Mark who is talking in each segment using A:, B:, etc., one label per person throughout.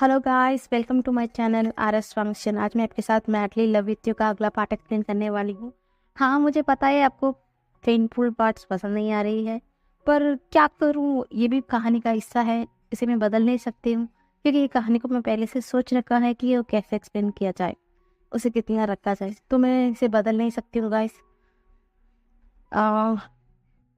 A: Hello guys, welcome to my channel RS function. आज मैं आपके साथ मैडली लव विथ यू का अगला पार्ट एक्सप्लेन करने वाली हूँ। हाँ, मुझे पता है आपको पेनफुल पार्ट्स पसंद नहीं आ रही है, पर क्या करूँ, ये भी कहानी का हिस्सा है, इसे मैं बदल नहीं सकती हूँ क्योंकि ये कहानी को मैं पहले से सोच रखा है कि वो कैसे एक्सप्लेन किया जाए, उसे कितना रखा जाए, तो मैं इसे बदल नहीं सकती हूँ गाइस।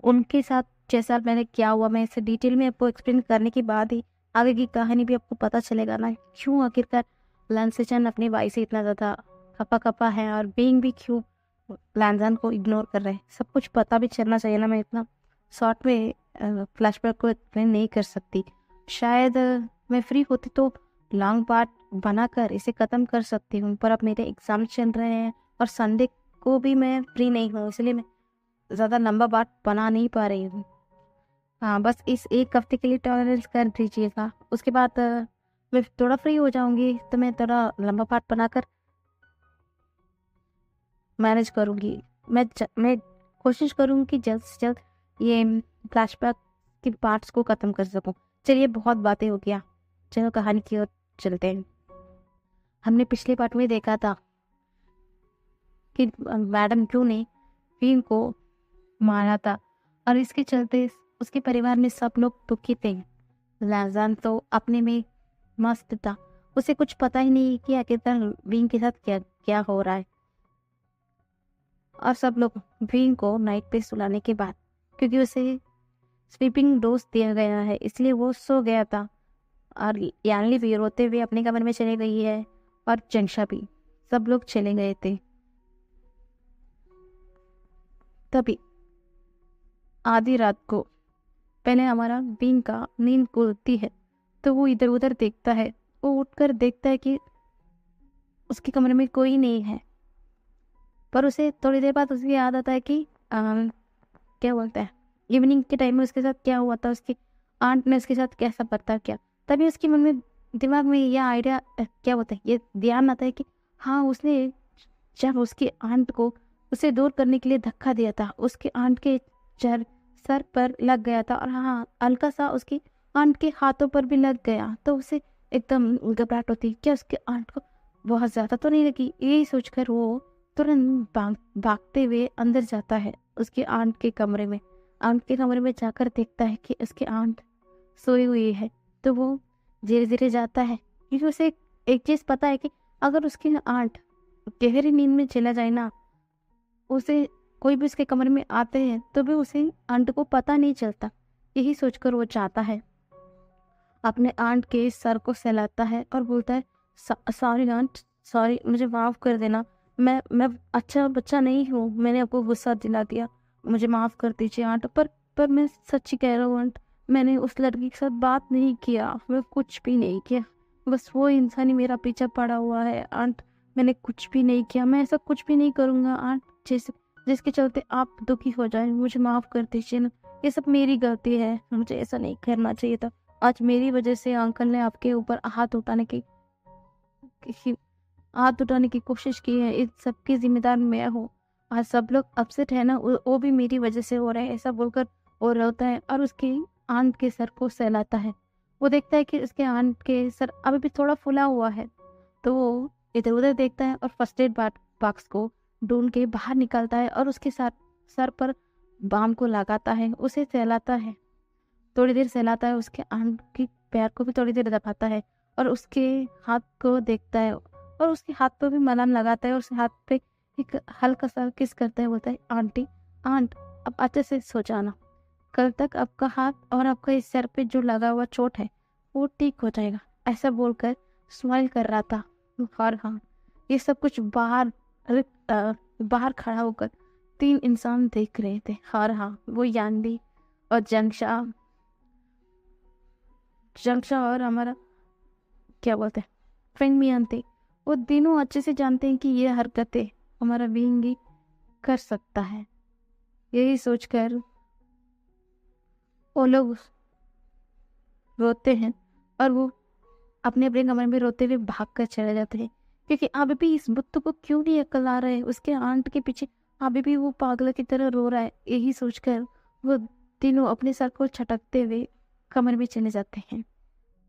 A: उनके साथ 6 साल पहले क्या हुआ, मैं इसे डिटेल में आपको एक्सप्लेन करने के बाद ही आगे की कहानी भी आपको पता चलेगा ना, क्यों आखिरकार लैंसेचन अपनी वाई से इतना ज़्यादा खपा खपा है और बीइंग भी क्यों लैंजन को इग्नोर कर रहे हैं। सब कुछ पता भी चलना चाहिए ना, मैं इतना शॉर्ट में फ्लैशबैक को एक्सप्लेन नहीं कर सकती। शायद मैं फ्री होती तो लॉन्ग पार्ट बनाकर इसे ख़त्म कर सकती हूँ, पर अब मेरे एग्ज़ाम चल रहे हैं और संडे को भी मैं फ्री नहीं हूँ, इसलिए मैं ज़्यादा लंबा बात बना नहीं पा रही हूँ। हाँ, बस इस एक हफ्ते के लिए टॉलरेंस कर दीजिएगा, उसके बाद मैं थोड़ा फ्री हो जाऊंगी तो मैं थोड़ा लंबा पार्ट बनाकर मैनेज करूंगी। मैं कोशिश करूंगी कि जल्द से जल्द ये फ्लैशबैक के पार्ट्स को ख़त्म कर सकूं। चलिए, बहुत बातें हो गया, चलो कहानी की ओर चलते हैं। हमने पिछले पार्ट में देखा था कि मैडम क्यों ने फीन को मारा था और इसके चलते उसके परिवार में सब लोग दुखी थे। लैजान तो अपने में मस्त था, उसे कुछ पता ही नहीं कि आखिरकार विंग के साथ क्या क्या हो रहा है। और सब लोग विंग को नाइट पे सुलाने के बाद, क्योंकि उसे स्लीपिंग डोज दिया गया है, इसलिए वो सो गया था। और यानली भी रोते हुए अपने कमरे में चली गई है और जंक्षा भी, सब लोग चले गए थे। तभी आधी रात को पहले हमारा विंग का नींद खुलती है, तो वो इधर उधर देखता है। वो उठकर देखता है कि उसके कमरे में कोई नहीं है, पर उसे थोड़ी देर बाद उसकी याद आता है कि क्या बोलते हैं, इवनिंग के टाइम में उसके साथ क्या हुआ था, उसकी आंट ने उसके साथ कैसा बर्ताव किया। तभी उसकी मन में, दिमाग में यह आइडिया क्या बोलते हैं, ये ध्यान आता है कि हाँ, उसने जब उसकी आंट को उसे दूर करने के लिए धक्का दिया था, उसके आंट के चर सर पर लग गया था और हाँ, हल्का सा उसकी आंट के हाथों पर भी लग गया, तो उसे एकदम घबराहट होती, क्या उसके आंट को बहुत ज्यादा तो नहीं लगी। यही सोचकर वो तुरंत भागते हुए अंदर जाता है उसके आंट के कमरे में। आंट के कमरे में जाकर देखता है कि उसकी आंट सोई हुई है, तो वो धीरे धीरे जाता है, क्योंकि उसे एक चीज पता है कि अगर उसकी आंट गहरी नींद में चला जाए ना, उसे कोई भी उसके कमरे में आते हैं तो भी उसे आंट को पता नहीं चलता। यही सोचकर वो चाहता है, अपने आंट के सर को सहलाता है और बोलता है, सॉरी आंट, सॉरी, मुझे माफ़ कर देना, मैं अच्छा बच्चा नहीं हूँ, मैंने आपको गुस्सा दिला दिया, मुझे माफ़ कर दीजिए आंट। पर मैं सच्ची कह रहा हूँ आंट, मैंने उस लड़की के साथ बात नहीं किया, मैं कुछ भी नहीं किया, बस वो इंसान ही मेरा पीछा पड़ा हुआ है आंट, मैंने कुछ भी नहीं किया, मैं ऐसा कुछ भी नहीं करूँगा आंट जिसके चलते आप दुखी हो जाए, मुझे माफ़ कर दीजिए ना, ये सब मेरी गलती है, मुझे ऐसा नहीं करना चाहिए था। आज मेरी वजह से अंकल ने आपके ऊपर हाथ उठाने की कोशिश की है, इस सब की जिम्मेदार मैं हूँ। आज सब लोग अपसेट है ना, वो भी मेरी वजह से हो रहे हैं, ऐसा बोलकर वो रोता है और उसकी आंट के सर को सहलाता है। वो देखता है कि उसके आंट के सर अभी भी थोड़ा फूला हुआ है, तो वो इधर उधर देखता है और फर्स्ट एड बॉक्स को ढूंढ के बाहर निकालता है और उसके साथ सर पर बाम को लगाता है, उसे सहलाता है, थोड़ी देर सहलाता है, उसके आंट की पैर को भी थोड़ी देर दबाता है और उसके हाथ को देखता है और उसके हाथ पे भी मलहम लगाता है और उसके हाथ पे एक हल्का सा किस करता है, बोलता है, आंटी, आंट, अब अच्छे से सो जाना, कल तक आपका हाथ और आपका इस सर पे जो लगा हुआ चोट है वो ठीक हो जाएगा, ऐसा बोलकर स्माइल कर रहा था। और हाँ, ये सब कुछ बाहर खड़ा होकर 3 इंसान देख रहे थे। और हाँ, वो यानवी और जंक्शा और हमारा क्या बोलते हैं, फ्रेंड मियान थे। वो तीनों अच्छे से जानते हैं कि ये हरकतें हमारा बीइंग कर सकता है। यही सोचकर वो लोग रोते हैं और वो अपने अपने कमरे में रोते हुए भाग कर चले जाते हैं, क्योंकि अभी भी इस बुत्तु को क्यों नहीं अकल आ रहा है, उसके आंट के पीछे अभी भी वो पागल की तरह रो रहा है। यही सोचकर वो तीनों अपने सर को छटकते हुए कमरे में चले जाते हैं।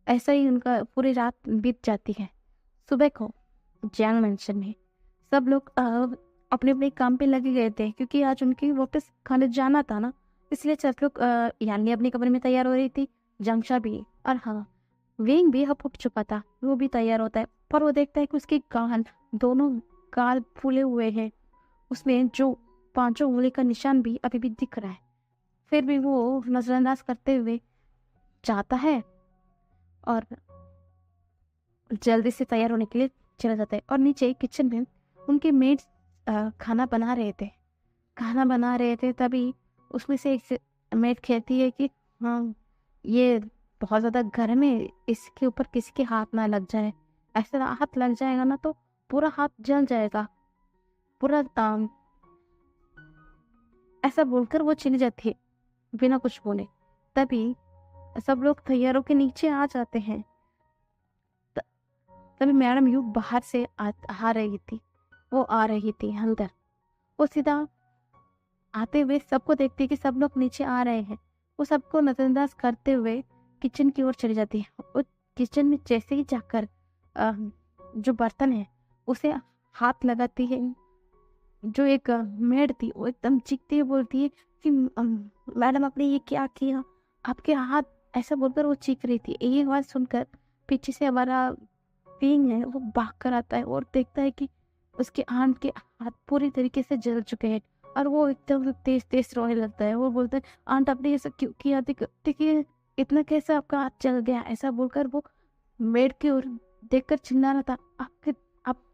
A: ऐसा ही उनका पूरी रात बीत जाती है। सुबह को जैंग मेंशन में सब लोग अपने अपने काम पे लगे गए थे, क्योंकि आज उनकी वापस खाने जाना था ना, इसलिए सब लोग यानी अपने कमरे में तैयार हो रही थी, जंगशा भी। और हाँ, वेंग भी अब उठ चुका था, वो भी तैयार होता है, पर वो देखता है कि उसके दोनों गाल फूले हुए हैं, उसमें जो 5 उंगली का निशान भी अभी भी दिख रहा है। फिर भी वो नजरअंदाज करते हुए जाता है और जल्दी से तैयार होने के लिए चला जाता है। और नीचे किचन में उनके मेड खाना बना रहे थे तभी उसमें से एक मेड कहती है कि हाँ, ये बहुत ज़्यादा गर्म है, इसके ऊपर किसी के हाथ ना लग जाए, ऐसा हाथ लग जाएगा ना तो पूरा हाथ जल जाएगा, पूरा ऐसा बोलकर वो चली जाती है बिना कुछ बोले। तभी सब लोग तैयारों के नीचे आ जाते हैं। तभी मैडम यू बाहर से आ रही थी, वो आ रही थी अंदर। वो सीधा आते हुए सबको देखती है कि सब लोग नीचे आ रहे हैं, वो सबको नजरअंदाज करते हुए किचन की ओर चली जाती है। वो किचन में जैसे ही जाकर जो बर्तन है उसे हाथ लगाती है, जो एक मेड थी वो एकदम चीखती हुई बोलती है कि मैडम आपने ये क्या किया, आपके हाथ, ऐसा बोलकर वो चीख रही थी। ये आवाज सुनकर पीछे से हमारा पींग है वो भाग कर आता है और देखता है कि उसके आंट के हाथ पूरी तरीके से जल चुके हैं, और वो एकदम तेज तेज रोने लगता है। वो बोलता है आंट आपने ये सब क्यों किया, देखिए इतना कैसे आपका हाथ जल गया, ऐसा बोलकर वो मेड की ओर देखकर चिल्ला रहा था,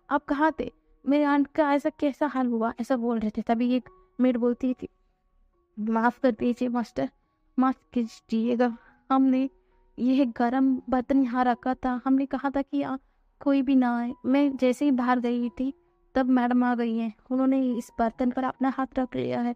A: आप कहाँ थे, मेरे आंट का ऐसा कैसा हाल हुआ, ऐसा बोल रहे थे। तभी एक मेड बोलती है कि माफ कर दीजिए मास्टर, माफ कीजिएगा, हमने यह गरम बर्तन यहाँ रखा था, हमने कहा था कि कोई भी ना आए, मैं जैसे ही बाहर गई थी तब मैडम आ गई हैं, उन्होंने इस बर्तन पर अपना हाथ रख लिया है,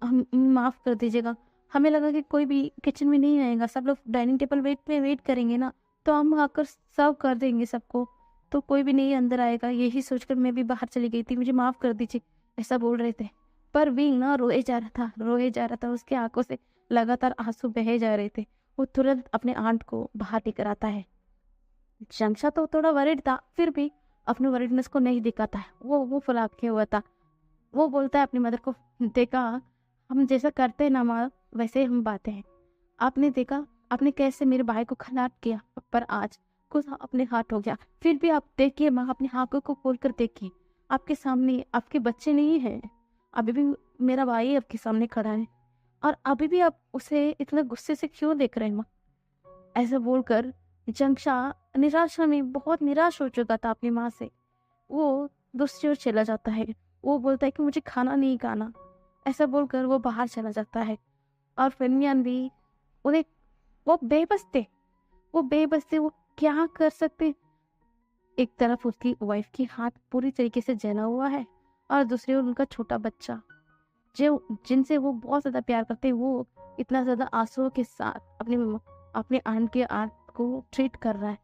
A: हम माफ कर दीजिएगा, हमें लगा कि कोई भी किचन में नहीं आएगा, सब लोग डाइनिंग टेबल वेट करेंगे ना, तो हम आकर सर्व कर देंगे सबको, तो कोई भी नहीं अंदर आएगा, यही सोचकर मैं भी बाहर चली गई थी, मुझे माफ कर दीजिए, ऐसा बोल रहे थे। पर विंग ना रोए जा रहा था, उसके आंखों से लगातार आंसू बहे जा रहे थे। वो तुरंत अपने आंट को बाहर लेकर आता है। शमशा तो थोड़ा वरिड था, फिर भी अपने वरिडनेस को नहीं दिखाता है, वो फुलाब के हुआ था। वो बोलता है अपनी मदर को, देखा हम जैसा करते हैं ना माँ, वैसे हम बातें हैं, आपने देखा आपने कैसे मेरे भाई को खलाट किया, पर आज कुछ अपने हाथ हो गया, फिर भी आप देखिए माँ, अपनी आंखों को खोल कर देखिए, आपके सामने आपके बच्चे नहीं है, अभी भी मेरा भाई आपके सामने खड़ा है, और अभी भी आप उसे इतना गुस्से से क्यों देख रहे हैं माँ, ऐसा बोलकर जंगशा निराशा में बहुत निराश हो चुका था अपनी माँ से, वो दूसरी ओर चला जाता है। वो बोलता है कि मुझे खाना नहीं खाना, ऐसा बोलकर वो बाहर चला जाता है। और फिनमियान भी उन्हें, वो बेबस थे, वो क्या कर सकते। एक तरफ उसकी वाइफ की हाथ पूरी तरीके से जला हुआ है, और दूसरी ओर उनका छोटा बच्चा जो जिनसे वो बहुत ज्यादा प्यार करते हैं, वो इतना ज्यादा आंसुओं के साथ अपने आंट के आंट को ट्रीट कर रहा है।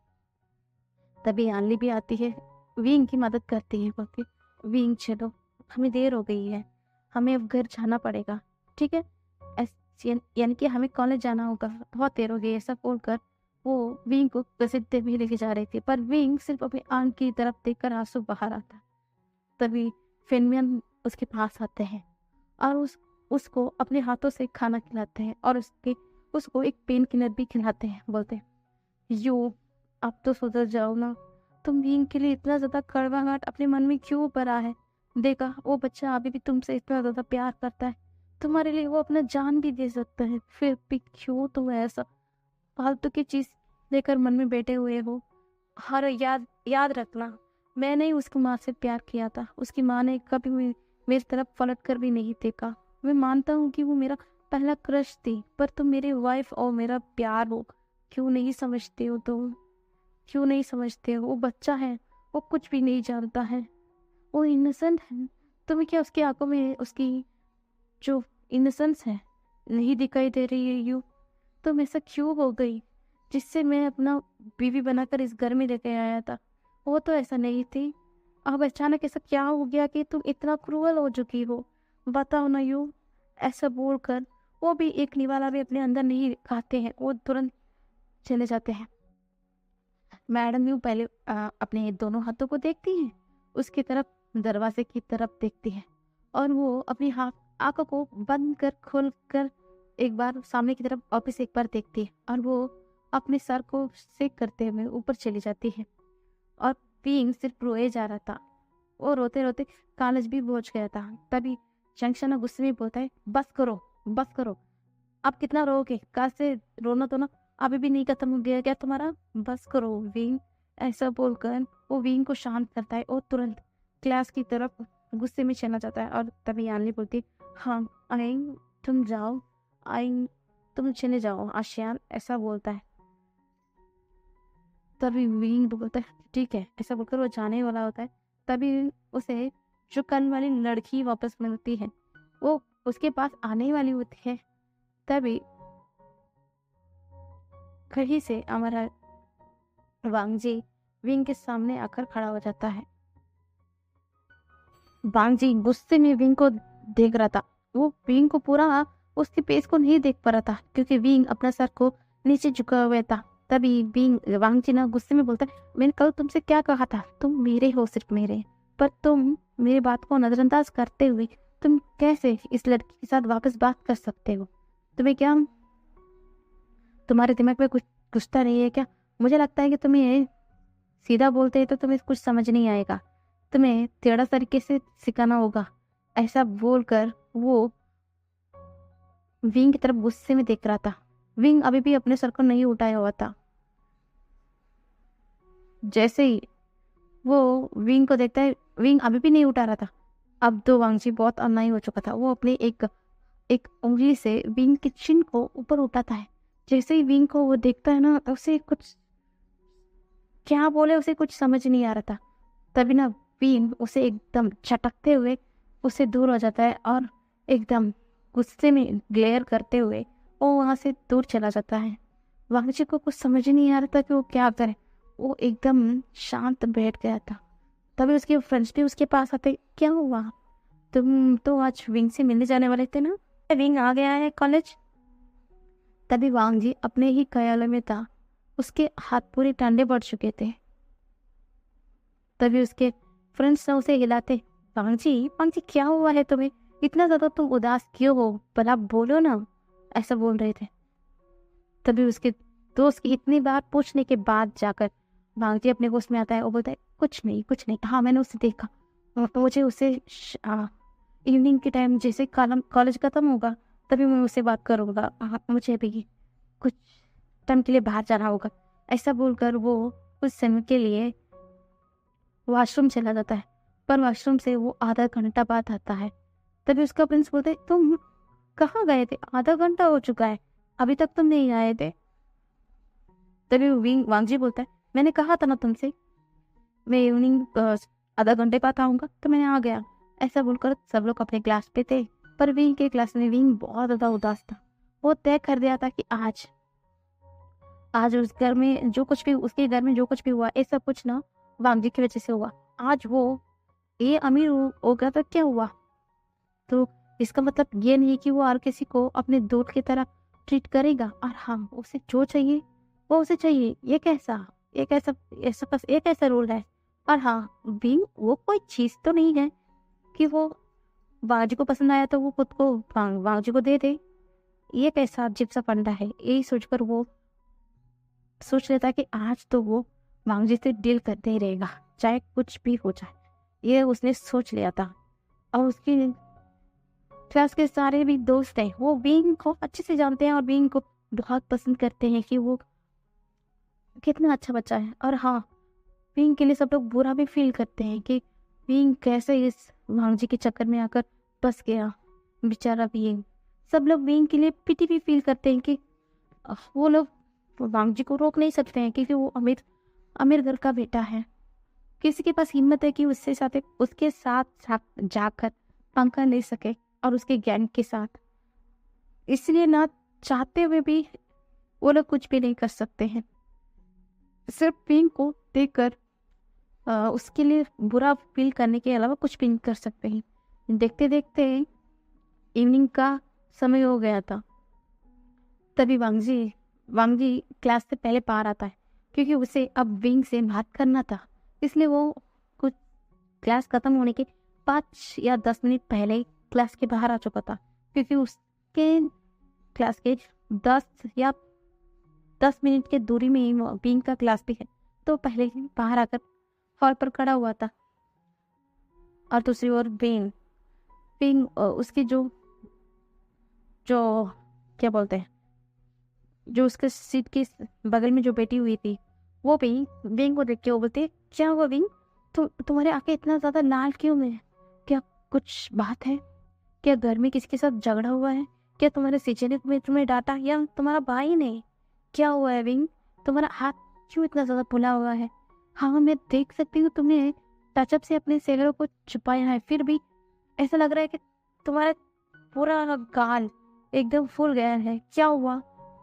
A: तभी आनली भी आती है, विंग की मदद करती है, बोलती विंग चलो, हमें देर हो गई है, हमें अब घर जाना पड़ेगा, ठीक है, यानी कि हमें कॉलेज जाना होगा, बहुत देर हो गई, ऐसा बोलकर वो विंग को घसीटते हुए लेके जा रही थी, पर विंग सिर्फ अपनी आंट की तरफ देखकर आंसू बाहर आता। तभी फिनमियन उसके पास आते हैं और उसको अपने हाथों से खाना खिलाते हैं, और उसको एक पेन किलर भी खिलाते हैं। बोलते हैं यू, अब तो सुधर जाओ ना, तुम विंग के लिए इतना ज्यादा कड़वाहट अपने मन में क्यों भरा है, देखा वो बच्चा अभी भी तुमसे इतना ज्यादा प्यार करता है, तुम्हारे लिए वो अपना जान भी दे सकता है, फिर भी क्यों तुम ऐसा फालतू की चीज लेकर मन में बैठे हुए हो। हर याद रखना, मैंने ही उसकी माँ से प्यार किया था, उसकी माँ ने कभी मेरी तरफ पलट कर भी नहीं देखा। मैं मानता हूँ कि वो मेरा पहला क्रश थी, पर तुम मेरी वाइफ और मेरा प्यार हो, क्यों नहीं समझते हो तुम, क्यों नहीं समझते हो। वो बच्चा है, वो कुछ भी नहीं जानता है, वो इनोसेंट है, तुम्हें क्या उसकी आंखों में उसकी जो इनोसेंस है नहीं दिखाई दे रही है। यू, तुम ऐसा क्यों हो गई, जिससे मैं अपना बीवी बनाकर इस घर में लेके आया था, वो तो ऐसा नहीं थी, अब अचानक ऐसा क्या हो गया कि तुम इतना क्रूअल हो चुकी हो, बताओ ना यू। ऐसा बोलकर वो भी एक निवाला भी अपने अंदर नहीं खाते हैं, वो तुरंत चले जाते हैं। मैडम यूँ पहले अपने दोनों हाथों को देखती हैं, उसकी तरफ दरवाजे की तरफ देखती है और वो अपनी आँखों को बंद कर खोल कर एक बार सामने की तरफ वापस एक बार देखती है और वो अपने सर को सेक करते हुए ऊपर चली जाती है। और पिंग सिर्फ रोए जा रहा था। वो रोते रोते कॉलेज भी पहुंच गया था। तभी शंक्शना गुस्से में बोलता है, बस करो, बस करो, आप कितना रोओगे? कल से रोना तो ना अभी भी नहीं खत्म हो गया क्या तुम्हारा? बस करो विंग। ऐसा बोलकर वो विंग को शांत करता है और तुरंत क्लास की तरफ गुस्से में चला जाता है। और तभी यानली बोलती, हाँ आइंग, तुम जाओ, आइंग, तुम चले जाओ आशियान, ऐसा बोलता है। तभी विंग बोलता है, ठीक है, ऐसा बोलकर वो जाने वाला होता है। तभी उसे जो कल वाली लड़की वापस मिलती है, वो उसके पास आने वाली होती है। तभी कहीं से हमारा वांगजी विंग के सामने आकर खड़ा हो जाता है। वांगजी गुस्से में विंग को देख रहा था। वो विंग को पूरा उसके फेस को नहीं देख पा रहा था क्योंकि विंग अपना सर को नीचे झुका हुआ था। तभी विंग वांगजी ना गुस्से में बोलता है, मैंने कल तुमसे क्या कहा था? तुम मेरे हो, सिर्फ मेरे, पर तुम मेरी बात को नजरअंदाज करते हुए तुम कैसे इस लड़की के साथ वापस बात कर सकते हो? तुम्हें क्या, तुम्हारे दिमाग में कुछ घुसता नहीं है क्या? मुझे लगता है कि तुम्हें सीधा बोलते हैं तो तुम्हें कुछ समझ नहीं आएगा, तुम्हें टेढ़ा तरीके से सिखाना होगा। ऐसा बोलकर वो विंग की तरफ गुस्से में देख रहा था। विंग अभी भी अपने सर को नहीं उठाया हुआ था। जैसे ही वो विंग को देखता है, विंग अभी भी नहीं उठा रहा था। अब तो वांगजी बहुत अन्याय हो चुका था। वो अपने एक एक उंगली से विंग के चिन को ऊपर उठाता है। जैसे ही विंग को वो देखता है ना, उसे कुछ क्या बोले उसे कुछ समझ नहीं आ रहा था। तभी ना विंग उसे एकदम झटकते हुए उससे दूर हो जाता है और एकदम गुस्से में ग्लेयर करते हुए वो वहां से दूर चला जाता है। वांगजी को कुछ समझ ही नहीं आ रहा था कि वो क्या करे। वो एकदम शांत बैठ गया था। तभी उसके फ्रेंड्स भी उसके पास आते, क्या हुआ? तुम तो आज विंग से मिलने जाने वाले थे ना? विंग आ गया है कॉलेज। तभी वांगजी अपने ही ख्यालों में था। उसके हाथ पूरे ठंडे पड़ चुके थे। तभी उसके फ्रेंड्स ना उसे हिलाते, वांगजी, वांगजी क्या हुआ है तुम्हें? इतना ज्यादा तुम उदास क्यों हो? भला बोलो ना, ऐसा बोल रहे थे। तभी उसके दोस्त की इतनी बार पूछने के बाद जाकर वांगजी अपने होश में आता है और बोलता है, कुछ नहीं, कुछ नहीं, हाँ मैंने उसे देखा। मुझे उसे इवनिंग के टाइम जैसे कॉलेज खत्म होगा तभी मैं उससे बात करूंगा। हाँ, मुझे भी कुछ टाइम के लिए बाहर जाना होगा। ऐसा बोलकर वो कुछ समय के लिए वॉशरूम चला जाता है। पर वॉशरूम से वो आधा घंटा बाद आता है। तभी उसका प्रिंस बोलते, तुम कहाँ गए थे? आधा घंटा हो चुका है, अभी तक तुम नहीं आए थे। तभी वांगजी बोलता है, मैंने कहा था ना तुमसे, मैं इवनिंग आधा घंटे बाद आऊंगा, तो मैंने आ गया। ऐसा बोलकर सब लोग अपने क्लास पे थे। पर विंग के क्लास में विंग बहुत ज्यादा उदास था। वो तय कर दिया था कि आज आज उस घर में जो कुछ भी, उसके घर में जो कुछ भी हुआ, ये सब कुछ ना वांगजी की वजह से हुआ। आज वो ये अमीर हो गया तो क्या हुआ? तो इसका मतलब ये नहीं कि वो हर किसी को अपने दोस्त की तरह ट्रीट करेगा। और हाँ, उसे जो चाहिए वो उसे चाहिए। ये कैसा रूल है? और हाँ, बीइंग वो कोई चीज तो नहीं है कि वो वांगजी को पसंद आया तो वो खुद को वांगजी को दे दे। ये कैसा अजीब सा फंडा है? यही सोचकर वो सोच लेता कि आज तो वो वांगजी से डील करते ही रहेगा, चाहे कुछ भी हो जाए। ये उसने सोच लिया था। और उसकी क्लास के सारे भी दोस्त हैं, वो बीइंग को अच्छे से जानते हैं और बीइंग को बहुत पसंद करते हैं कि वो कितना अच्छा बच्चा है। और हाँ, बीइंग के लिए सब लोग बुरा भी फील करते हैं कि बीइंग कैसे इस वांगजी के चक्कर में आकर फंस गया, बेचारा बीइंग। सब लोग बीइंग के लिए पिटी भी फील करते हैं कि वो लोग वांगजी को रोक नहीं सकते हैं क्योंकि वो अमीर अमीर घर का बेटा है। किसी के पास हिम्मत है कि उसके साथ जाकर पंखा ले सके और उसके गैंग के साथ। इसलिए ना चाहते हुए भी वो लोग कुछ भी नहीं कर सकते हैं। सिर्फ पिंक को देखकर उसके लिए बुरा फील करने के अलावा कुछ भी नहीं कर सकते हैं। देखते देखते इवनिंग का समय हो गया था। तभी वांगजी क्लास से पहले बाहर आता है। क्योंकि उसे अब विंग से बात करना था। इसलिए वो कुछ क्लास खत्म होने के 5 या 10 मिनट पहले ही क्लास के बाहर आ चुका था, क्योंकि उसके क्लास के 10 मिनट के दूरी में ही विंग का क्लास भी है। तो पहले ही बाहर आकर हॉल पर खड़ा हुआ था। और दूसरी ओर विंग विंग उसकी जो जो क्या बोलते हैं, जो उसके सीट के बगल में जो बैठी हुई थी, वो भी विंग को देख के वो बोलती, क्या हुआ विंग, तुम्हारे आंखें इतना ज्यादा लाल क्यों है? क्या कुछ बात है? क्या घर में किसी के साथ झगड़ा हुआ है? क्या तुम्हारे टीचर ने तुम्हें डांटा या तुम्हारा भाई ने? क्या हुआ है विंग, तुम्हारा हाथ क्यों इतना ज्यादा फुला हुआ है? हाँ, मैं देख सकती हूँ तुमने टचअप से अपने चेहरे को छुपाया है, फिर भी ऐसा लग रहा है कि तुम्हारा पूरा गाल एकदम फूल गया है। क्या हुआ?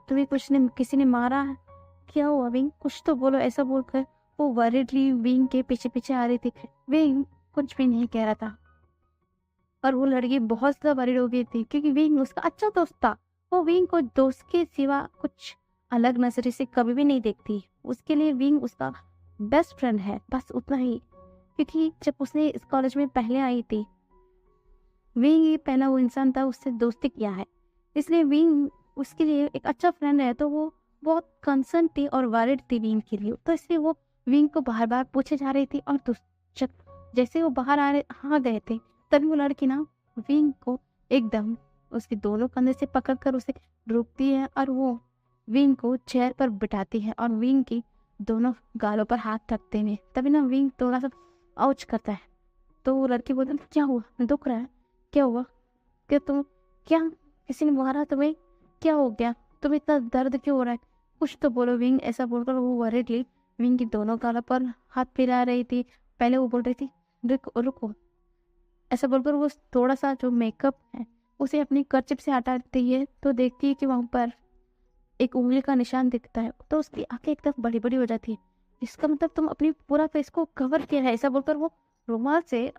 A: तुम्हें किसी ने मारा है? क्या हुआ विंग, कुछ तो बोलो। ऐसा बोलकर वो वरीडली विंग के पीछे पीछे आ रही थी। विंग कुछ भी नहीं कह रहा था और वो लड़की बहुत ज्यादा वरीड हो गई थी, क्योंकि विंग उसका अच्छा दोस्त था। वो विंग को दोस्त के सिवा कुछ अलग नजरिए से कभी भी नहीं देखती। उसके लिए विंग उसका बेस्ट फ्रेंड है, बस उतना ही। क्योंकि जब उसने इस कॉलेज में पहले आई थी, विंग ही पहला वो इंसान था उससे दोस्ती किया है, इसलिए विंग उसके लिए एक अच्छा फ्रेंड है। तो वो बहुत कंसर्न थी और वरिड थी विंग के लिए, तो इसलिए वो विंग को बार बार पूछे जा रही थी। और जैसे वो बाहर आ गए थे, तभी वो लड़की ना विंग को एकदम उसके दोनों कंधे से पकड़कर उसे रोकती है और वो विंग को चेयर पर बिठाती है और विंग की दोनों गालों पर हाथ रखते हुए, तभी ना विंग थोड़ा सा आउच करता है। तो वो लड़की बोलती है, क्या हुआ, दुख रहा है? क्या हुआ? क्या किसी ने मारा तुम्हें? क्या हो गया? तुम्हें इतना दर्द क्यों हो रहा है? कुछ तो बोलो विंग। ऐसा बोलकर वो वरीडली विंग की दोनों गालों पर हाथ फिरा रही थी। पहले वो बोल रही थी, रुको रुको। ऐसा बोलकर वो थोड़ा सा जो मेकअप है उसे अपनी कर्चिप से हटाती है, तो देखती है कि वहां पर एक उंगली का निशान दिखता है। तो उसकी आंखें एकदम बड़ी बड़ी हो जाती है। इसका मतलब तुम अपनी पूरा फेस को कवर किया है। ऐसा बोलकर वो रुमाल से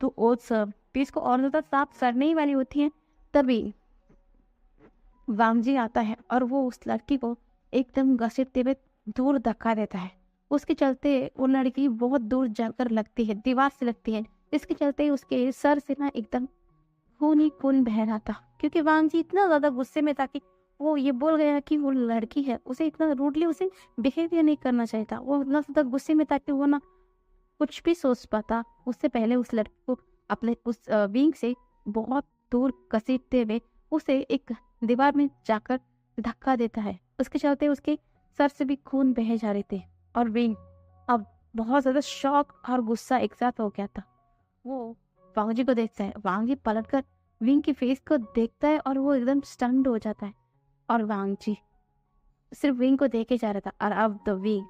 A: तो ओ सब पीस को और ज्यादा साफ करने ही वाली होती है, तभी वांगजी आता है और वो उस लड़की को एकदम घसीटते हुए दूर धक्का देता है। उसके चलते वो लड़की बहुत दूर जाकर लगती है, दीवार से लगती है। इसके चलते उसके सर से ना एकदम खून ही खून बह रहा था, क्योंकि वांगजी इतना ज्यादा गुस्से में था कि वो ये बोल गया कि वो लड़की है, उसे इतना रूडली उसे बिहेवियर नहीं करना चाहिए था। वो इतना ज्यादा गुस्से में था कि वो ना कुछ भी सोच पाता। उससे पहले उस लड़की को अपने उस विंग से बहुत दूर घसीटते हुए उसे एक दीवार में जाकर धक्का देता है। उसके चलते उसके सर से भी खून बहे जा रहे थे और विंग अब बहुत ज्यादा शॉक और गुस्सा एक साथ हो गया था। वो वांगजी को देखता है, वांगजी पलटकर विंग की फेस को देखता है और वो एकदम स्टन्ड हो जाता है। और वांगजी सिर्फ विंग को देखे जा रहा था और अब तो विंग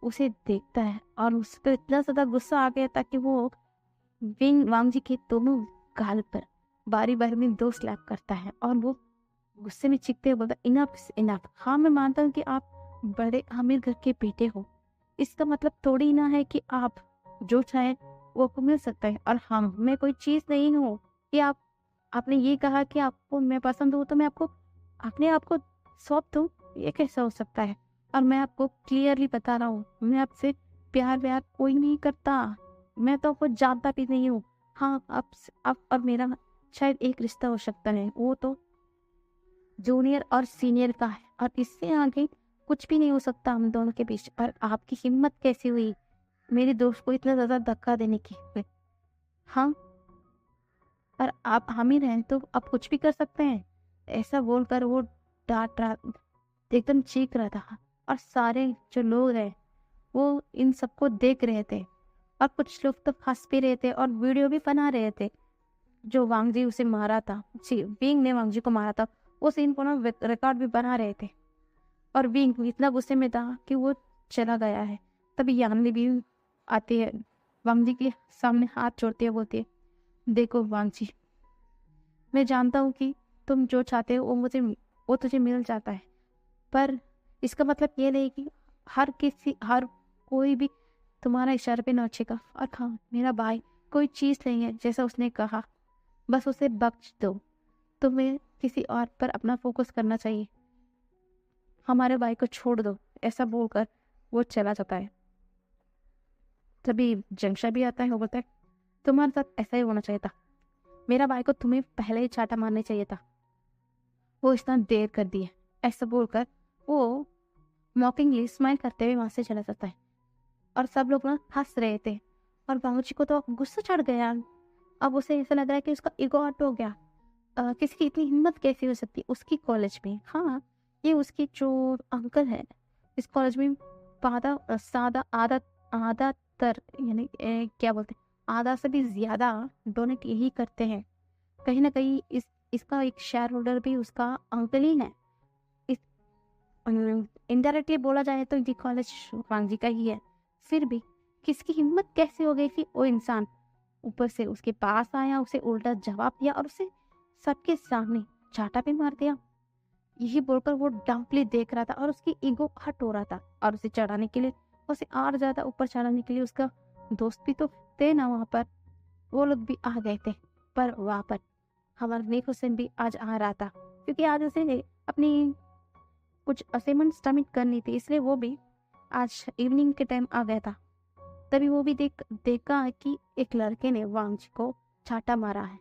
A: उसे देखता है और उस पर इतना ज्यादा गुस्सा आ गया था कि वो वांगजी के दोनों गाल पर बारी बारी में 2 स्लैप करता है और वो गुस्से में चीखते हुए बोलता, इनफ इनफ। हाँ, मैं मानता हूँ कि आप बड़े अमीर घर के बेटे हो, इसका मतलब थोड़ी ना है कि आप जो चाहे वो आपको मिल सकता है। और हम मैं कोई चीज नहीं हूँ कि आपने ये कहा कि आपको मैं पसंद हूँ तो मैं आपको अपने आप को सौंप दूँ, ये कैसा हो सकता है? और मैं आपको क्लियरली बता रहा हूँ, मैं आपसे प्यार कोई नहीं करता। मैं तो आपको जानता भी नहीं हूँ। हाँ, आप और मेरा शायद एक रिश्ता हो सकता है, वो तो जूनियर और सीनियर का है, और इससे आगे कुछ भी नहीं हो सकता हम दोनों के बीच। पर आपकी हिम्मत कैसी हुई मेरे दोस्त को इतना ज्यादा धक्का देने की? हाँ, पर आप हामिद हैं तो आप कुछ भी कर सकते हैं। ऐसा बोलकर वो डांट रहा, एकदम चीख रहा था। और सारे जो लोग हैं वो इन सबको देख रहे थे और कुछ लोग तो हंस भी रहे थे और वीडियो भी बना रहे थे। जो वांगजी उसे मारा था, विंग ने वांगजी को मारा था, वो सीन को ना रिकॉर्ड भी बना रहे थे। और विंग इतना गुस्से में था कि वो चला गया है। तभी यानली भी आती है, वांगजी के सामने हाथ जोड़ती है, बोलती है, देखो वांगजी, मैं जानता हूँ कि तुम जो चाहते हो वो तुझे मिल जाता है, पर इसका मतलब ये नहीं कि हर कोई भी तुम्हारा इशारे पे नाचेगा। और हाँ, मेरा भाई कोई चीज नहीं है जैसा उसने कहा, बस उसे बख्श दो। तुम्हें किसी और पर अपना फोकस करना चाहिए, हमारे भाई को छोड़ दो। ऐसा बोलकर वो चला जाता है। तभी जंक्शन भी आता है, वो बोलता है तुम्हारे साथ ऐसा ही होना चाहिए था, मेरा भाई को तुम्हें पहले ही चाटा मारना चाहिए था, वो इतना देर कर दी है। ऐसा बोलकर वो मॉकिंगली स्माइल करते हुए वहां से चला जाता है। और सब लोग ना हंस रहे थे और बाबूजी को तो गुस्सा चढ़ गया। अब उसे ऐसा लग रहा है कि उसका ईगो हर्ट हो गया। किसी की इतनी हिम्मत कैसे हो सकती है उसकी कॉलेज में। हाँ, ये उसकी जो अंकल है इस कॉलेज में सादा आधा आधा तर यानी क्या बोलते हैं, आधा से भी ज्यादा डोनेट यही करते हैं। कहीं ना कहीं इसका एक शेयर होल्डर भी उसका अंकल ही है। इस इनडायरेक्टली बोला जाए तो ये कॉलेज वांगजी का ही है। फिर भी किसकी हिम्मत कैसे हो गई कि वो इंसान ऊपर से उसके पास आया, उसे उल्टा जवाब दिया और उसे सबके सामने चाटा भी मार दिया। यही बोलकर वो डम्पली देख रहा था और उसकी ईगो हट हो रहा था। और उसे चढ़ाने के लिए, उसे और ज्यादा ऊपर चढ़ाने के लिए उसका दोस्त भी तो थे ना वहां पर, वो लोग भी आ गए थे। पर वहां पर हमारा नीक हुसैन भी आज आ रहा था, क्योंकि आज उसे अपनी कुछ असाइनमेंट सबमिट करनी थी, इसलिए वो भी आज इवनिंग के टाइम आ गया था। तभी वो भी देखा कि एक लड़के ने वांगजी को चाटा मारा है।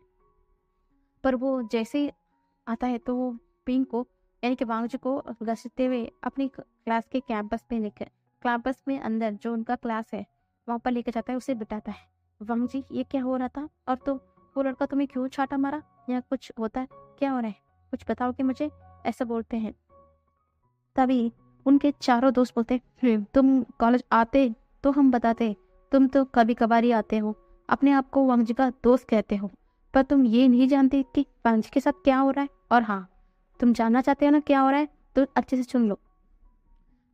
A: पर वो जैसे ही आता है तो वो पिंक को यानी कि वांगजी को घसीटते हुए अपनी क्लास के कैंपस में अंदर जो उनका क्लास है वहां पर लेके जाता है, उसे बिठाता है। वांगजी, ये क्या हो रहा था? और तो वो लड़का तुम्हें क्यों चाटा मारा, या कुछ होता है, क्या हो रहा है, कुछ बताओ कि मुझे, ऐसा बोलते हैं। तभी उनके चारों दोस्त बोलते, तुम कॉलेज आते तो हम बताते, तुम तो कभी कभार ही आते हो, अपने आप को वांगजी का दोस्त कहते हो, पर तुम ये नहीं जानते कि वांगजी के साथ क्या हो रहा है। और हाँ, तुम जानना चाहते हो ना क्या हो रहा है, तो अच्छे से सुन लो।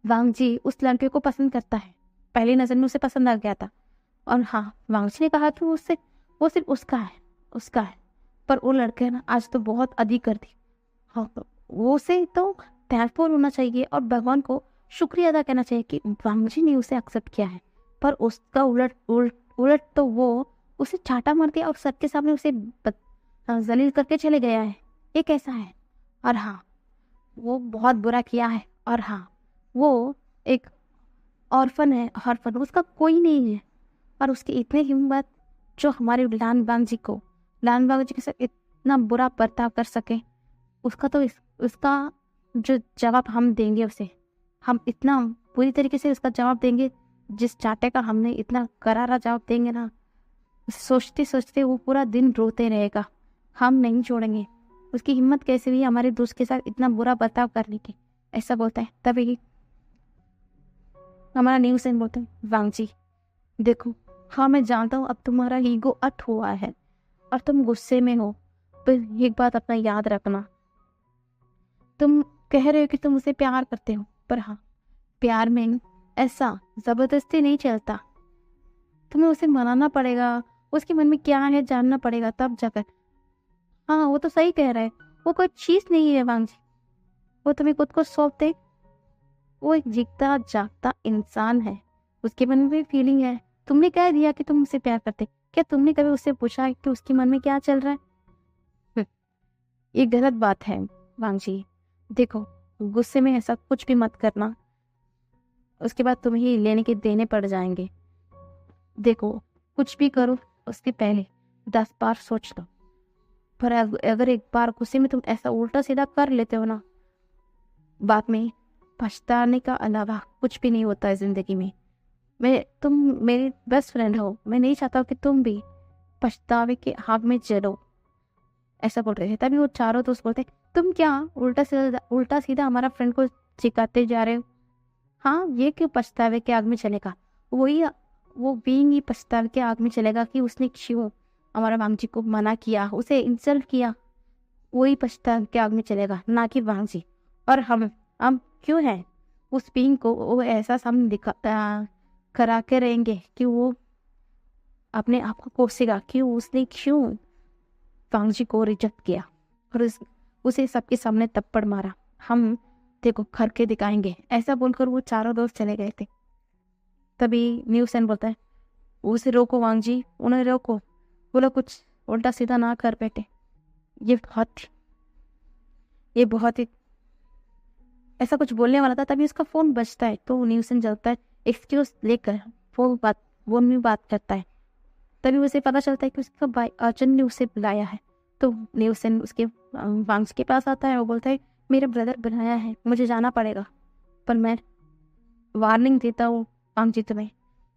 A: वांगजी उस लड़के को पसंद करता है, पहली नजर में उसे पसंद आ गया था। और हाँ, वांगजी ने कहा कि वो सिर्फ उसका है। पर वो लड़के ना आज तो बहुत अधिक कर दी। हाँ, तो वो उसे तो थैंकफुल होना चाहिए और भगवान को शुक्रिया अदा करना चाहिए कि वांगजी ने उसे एक्सेप्ट किया है। पर उसका उलट तो वो उसे चाटा मार दिया और सबके सामने उसे जलील करके चले गया है। ये कैसा है? और हाँ, वो बहुत बुरा किया है। और हाँ, वो एक ऑर्फन उसका कोई नहीं है। और उसकी इतनी हिम्मत जो हमारे लान बांग जी के साथ इतना बुरा बर्ताव कर सके, उसका तो उसका जो जवाब हम देंगे उसे, हम इतना पूरी तरीके से उसका जवाब देंगे, जिस चाटे का हमने इतना करारा जवाब देंगे ना, सोचते सोचते वो पूरा दिन रोते रहेगा। हम नहीं छोड़ेंगे। उसकी हिम्मत कैसे हुई हमारे दोस्त के साथ इतना बुरा बर्ताव करने की, ऐसा बोलता है। तभी हमारा न्यू सेन बोलते हैं, वांगजी देखो, हाँ मैं जानता हूँ अब तुम्हारा ईगो अट हुआ है और तुम गुस्से में हो, पर एक बात अपना याद रखना, तुम कह रहे हो कि तुम उसे प्यार करते हो, पर हाँ, प्यार में ऐसा जबरदस्ती नहीं चलता। तुम्हें उसे मनाना पड़ेगा, उसके मन में क्या है जानना पड़ेगा, तब जाकर। हाँ, वो तो सही कह रहा है, वो कोई चीज नहीं है वांगजी, वो तुम्हें खुद को सौंप दे। वो एक जीता जागता इंसान है, उसके मन में भी फीलिंग है। तुमने कह दिया कि तुम उसे प्यार करते, क्या तुमने कभी उससे पूछा कि उसके मन में क्या चल रहा है? ये गलत बात है वांगजी। देखो, गुस्से में ऐसा कुछ भी मत करना, उसके बाद तुम्हें ही लेने के देने पड़ जाएंगे। देखो, कुछ भी करो उसके पहले 10 बार सोच लो। पर अगर एक बार गुस्से में तुम ऐसा उल्टा सीधा कर लेते हो ना, बाद में पछताने का अलावा कुछ भी नहीं होता है जिंदगी में। तुम मेरी बेस्ट फ्रेंड हो, मैं नहीं चाहता कि तुम भी पछतावे के हाथ में चलो, ऐसा बोल रहे थे। तभी वो चारों दोस्त बोलते, तुम क्या उल्टा सीधा हमारा फ्रेंड को सिखाते जा रहे हो? हाँ, ये क्यों पछतावे के आग में चलेगा? वो बीइंग ही पछतावे के आग में चलेगा कि उसने क्यों हमारा वांगजी को मना किया, उसे इंसल्ट किया। वही पछतावे के आग में चलेगा, ना कि वांगजी। और हम क्यों हैं उस बीइंग को वो ऐसा सामने करा के रहेंगे कि वो अपने आप को कोसेगा कि उसने क्यों वांगजी को रिजेक्ट किया और उसे सबके सामने थप्पड़ मारा। हम देखो करके दिखाएंगे, ऐसा बोलकर वो चारों दोस्त चले गए थे। तभी न्यू सेन बोलता है, उसे रोको वांगजी, उन्हें रोको, वो लोग कुछ उल्टा सीधा ना कर बैठे। ये बहुत ही ऐसा कुछ बोलने वाला था, तभी उसका फ़ोन बजता है। तो न्यूसन जलता है, एक्सक्यूज़ लेकर फ़ोन में बात करता है। तभी उसे पता चलता है कि उसका भाई अर्जुन ने उसे बुलाया है। तो न्यूसन उसके वांग्स के पास आता है। वो बोलता है, मेरा ब्रदर बुलाया है, मुझे जाना पड़ेगा, पर मैं वार्निंग देता हूँ वांगजी, तुम्हें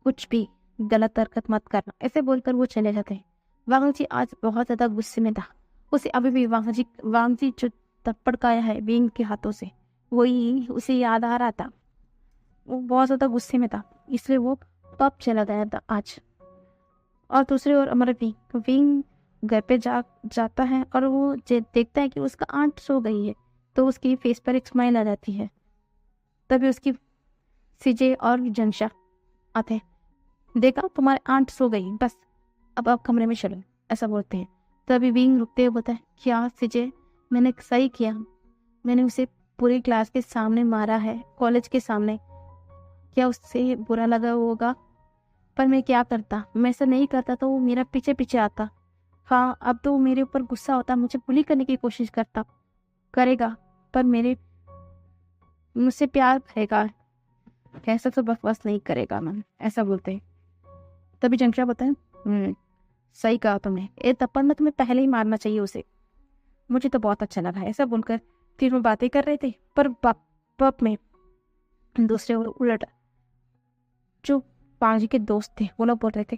A: कुछ भी गलत हरकत मत करना। ऐसे बोलकर वो चले जाते हैं। वांगजी आज बहुत ज़्यादा गुस्से में था। उसे अभी भी वांगजी जो थप्पड़ खाया है विंग के हाथों से, वही उसे याद आ रहा था। वो बहुत ज़्यादा गुस्से में था, इसलिए वो पब चला गया था आज। और दूसरी ओर हमारा विंग घर पे जाता है और वो देखता है कि उसका आंट सो गई है। तो उसकी फेस पर एक स्माइल आ जाती है। तभी उसकी सीजे और जंशा आते हैं। देखा, तुम्हारे आंट सो गई, बस अब आप कमरे में चलो, ऐसा बोलते हैं। तभी विंग रुकते हुए बोलता है, क्या सीजे, मैंने सही किया, मैंने उसे पूरी क्लास के सामने मारा है, कॉलेज के सामने। क्या उससे बुरा लगा होगा? पर मैं क्या करता, मैं ऐसा नहीं करता तो वो मेरा पीछे पीछे आता। हाँ, अब तो वो मेरे ऊपर गुस्सा होता, मुझे बुली करने की कोशिश करेगा, पर मुझसे प्यार करेगा, ऐसा तो बकवास नहीं करेगा मन, ऐसा बोलते हैं। तभी जंक्षा बताए, सही कहा तुमने, ये थप्पड़ में तुम्हें पहले ही मारना चाहिए उसे, मुझे तो बहुत अच्छा लगा। ऐसा बोलकर फिर वो बातें कर रहे थे। पर पब में दूसरे उलट जो पांजी के दोस्त थे वो लोग बोल रहे थे,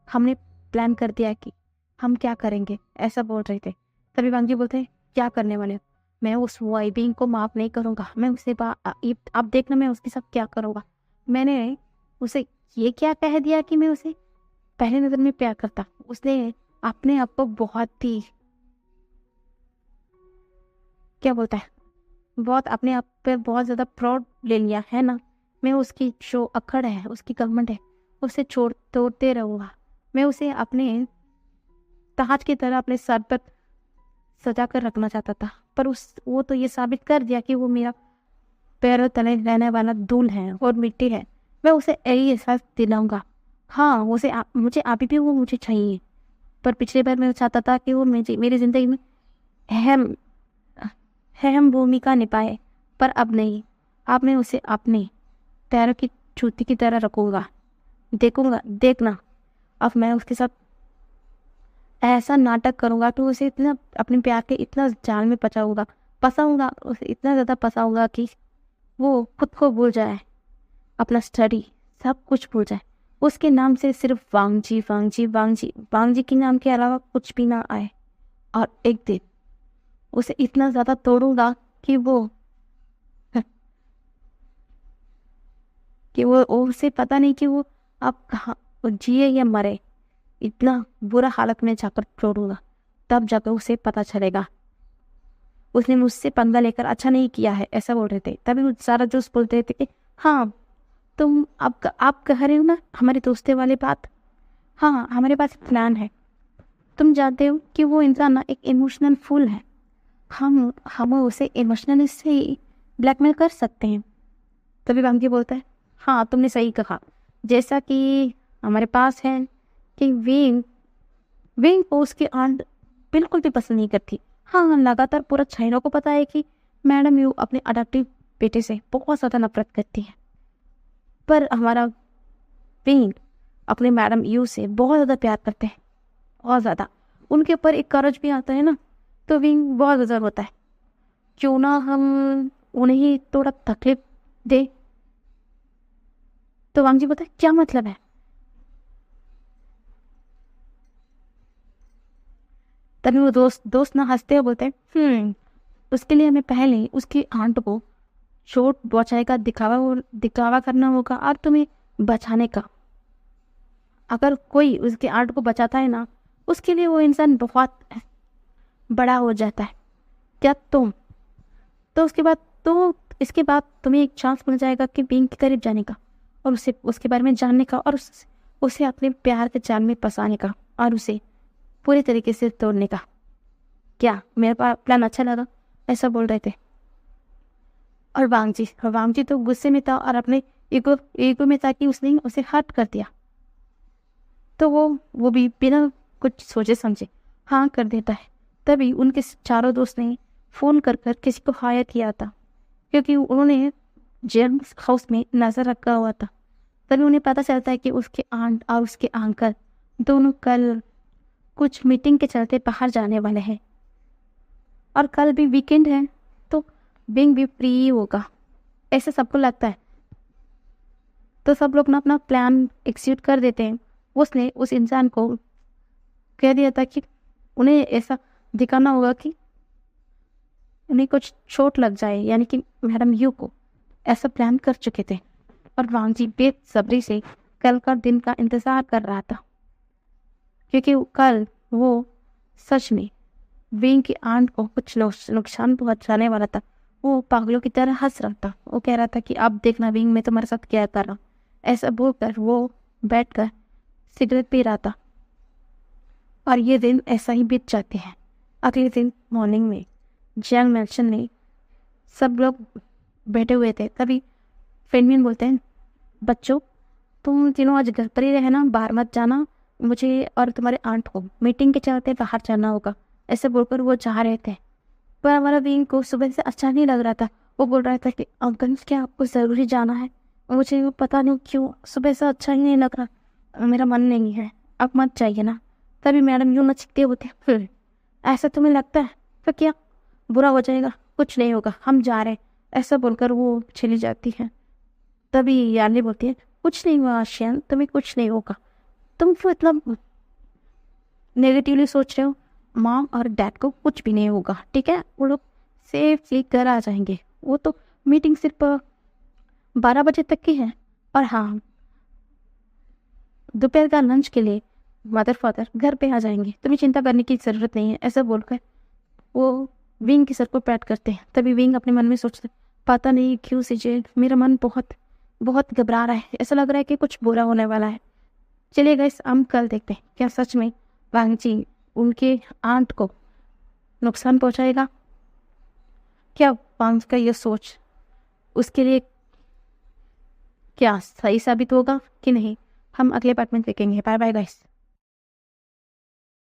A: हमने प्लान कर दिया कि हम क्या करेंगे, ऐसा बोल रहे थे। तभी वांगजी बोलते हैं, क्या करने वाले हो? मैं उस वाइबिंग को माफ नहीं करूंगा, मैं उसे आप देखना मैं उसके साथ क्या करूंगा। मैंने उसे ये क्या कह दिया कि मैं उसे पहले नजर में प्यार करता। उसने अपने आप को बहुत ही क्या बोलता है, बहुत अपने आप पे बहुत ज्यादा प्राउड ले लिया है ना। मैं उसकी जो अकड़ है, उसकी घमंड है, उसे तोड़ते रहूंगा। मैं उसे अपने ताज की तरह अपने सर पर सजा कर रखना चाहता था, पर वो तो ये साबित कर दिया कि वो मेरा पैरों तले रहने वाला धूल है और मिट्टी है। मैं उसे यही एहसास दिलाऊंगा। हाँ, मुझे अभी भी वो मुझे चाहिए, पर पिछली बार मैं चाहता था कि वो मेरी जिंदगी में अहम अहम भूमिका निभाए, पर अब नहीं। अब मैं उसे अपने पैरों की जूती की तरह रखूंगा। देखना, अब मैं उसके साथ ऐसा नाटक करूंगा कि उसे इतना अपने प्यार के इतना जाल में फंसाऊंगा उसे, इतना ज़्यादा फंसाऊंगा कि वो खुद को भूल जाए, अपना स्टडी सब कुछ भूल जाए। उसके नाम से सिर्फ वांगजी वांगजी वांगजी वांगजी के नाम के अलावा कुछ भी ना आए। और एक दिन उसे इतना ज़्यादा तोड़ूंगा कि वो उसे पता नहीं कि वो अब कहाँ वो जिए या मरे। इतना बुरा हालत में जाकर छोड़ूंगा, तब जाकर उसे पता चलेगा उसने मुझसे पंगा लेकर अच्छा नहीं किया है, ऐसा बोल रहे थे। तभी सारा जोश बोलते थे कि हाँ, तुम आप कह रहे हो ना हमारे दोस्ते वाले बात। हाँ, हमारे पास प्लान है। तुम जानते हो कि वो इंसान ना एक इमोशनल फूल है। हम उसे इमोशनली से ब्लैकमेल कर सकते हैं। तभी वांगी बोलता है, हाँ तुमने सही कहा, जैसा कि हमारे पास है कि विंग को उसकी आंट बिल्कुल भी पसंद नहीं करती। हाँ, लगातार पूरा चाइना को पता है कि मैडम यू अपने अडॉप्टिव बेटे से बहुत ज़्यादा नफरत करती है, पर हमारा विंग अपने मैडम यू से बहुत ज़्यादा प्यार करते हैं, बहुत ज़्यादा। उनके ऊपर एक कर्ज भी आता है ना, तो विंग बहुत ज़्यादा होता है, क्यों ना हम उन्हें थोड़ा तकलीफ दे। तो वांग जी बोलता है, क्या मतलब है? तभी वो दोस्त ना हंसते हुए बोलते हैं, उसके लिए हमें पहले उसकी आंट को चोट पहुंचाने का दिखावा करना होगा और तुम्हें बचाने का। अगर कोई उसकी आंट को बचाता है ना, उसके लिए वो इंसान बहुत बड़ा हो जाता है। क्या तुम तो इसके बाद तुम्हें एक चांस मिल जाएगा कि बीइंग के करीब जाने का और उसे उसके बारे में जानने का और उसे अपने प्यार के जाल में फंसाने का और उसे पूरी तरीके से तोड़ने का। क्या मेरा प्लान अच्छा लगा? ऐसा बोल रहे थे। और वांग जी तो गुस्से में था और अपने ईगो में था कि उसने उसे हर्ट कर दिया। तो वो भी बिना कुछ सोचे समझे हाँ कर देता है। तभी उनके चारों दोस्त ने फोन कर किसी को हायर किया था क्योंकि उन्होंने जेम्स हाउस में नजर रखा हुआ था। तभी उन्हें पता चलता है कि उसके आंट और उसके अंकल दोनों कल कुछ मीटिंग के चलते बाहर जाने वाले हैं, और कल भी वीकेंड है तो बिंग भी फ्री होगा, ऐसे सबको लगता है। तो सब लोग ना अपना प्लान एक्सिक्यूट कर देते हैं। उसने उस इंसान को कह दिया था कि उन्हें ऐसा दिखाना होगा कि उन्हें कुछ चोट लग जाए, यानी कि मैडम यू को ऐसा प्लान कर चुके थे। और वांगजी बेसब्री से कल का दिन का इंतजार कर रहा था, क्योंकि कल वो सच में विंग की आंट को कुछ नुकसान पहुंचाने वाला था। वो पागलों की तरह हंस रहा था। वो कह रहा था कि अब देखना विंग में तुम्हारे साथ क्या कर रहा हूं। ऐसा बोलकर वो बैठकर सिगरेट पी रहा था। और ये दिन ऐसा ही बीत जाते हैं। अगले दिन मॉर्निंग में जैंग मैंशन में सब लोग बैठे हुए थे। तभी फेनमिन बोलते हैं, बच्चों तुम तीनों आज घर पर ही रहना, बाहर मत जाना, मुझे और तुम्हारे आंट को मीटिंग के चलते बाहर जाना होगा। ऐसे बोलकर वो जा रहे थे। पर हमारा विंग को सुबह से अच्छा नहीं लग रहा था। वो बोल रहा था कि अंकल क्या आपको ज़रूरी जाना है? मुझे वो पता नहीं क्यों सुबह से अच्छा ही नहीं लग रहा, मेरा मन नहीं है, अब मत जाइए ना। तभी मैडम यूँ नचते होते, ऐसा तुम्हें लगता है? तो क्या बुरा हो जाएगा? कुछ नहीं होगा, हम जा रहे हैं। ऐसा बोलकर वो चली जाती है। तभी यानी बोलती है, कुछ नहीं हुआ आशियान, तुम्हें कुछ नहीं होगा, तुम क्यों इतना नेगेटिवली सोच रहे हो? मॉम और डैड को कुछ भी नहीं होगा, ठीक है? वो लोग सेफली घर आ जाएंगे। वो तो मीटिंग सिर्फ 12 बजे तक की है। और हाँ, दोपहर का लंच के लिए मदर फादर घर पे आ जाएंगे, तुम्हें चिंता करने की ज़रूरत नहीं है। ऐसा बोलकर वो विंग के सर को पैट करते हैं। तभी विंग अपने मन में सोचते, पता नहीं क्यों सीजे मेरा मन बहुत बहुत घबरा रहा है, ऐसा लग रहा है कि कुछ बुरा होने वाला है। चलिए गाइस, हम कल देखते हैं क्या सच में वांगजी उनके आंट को नुकसान पहुंचाएगा। क्या वांग का ये सोच उसके लिए क्या सही साबित होगा कि नहीं, हम अगले पार्ट में देखेंगे। Bye bye guys.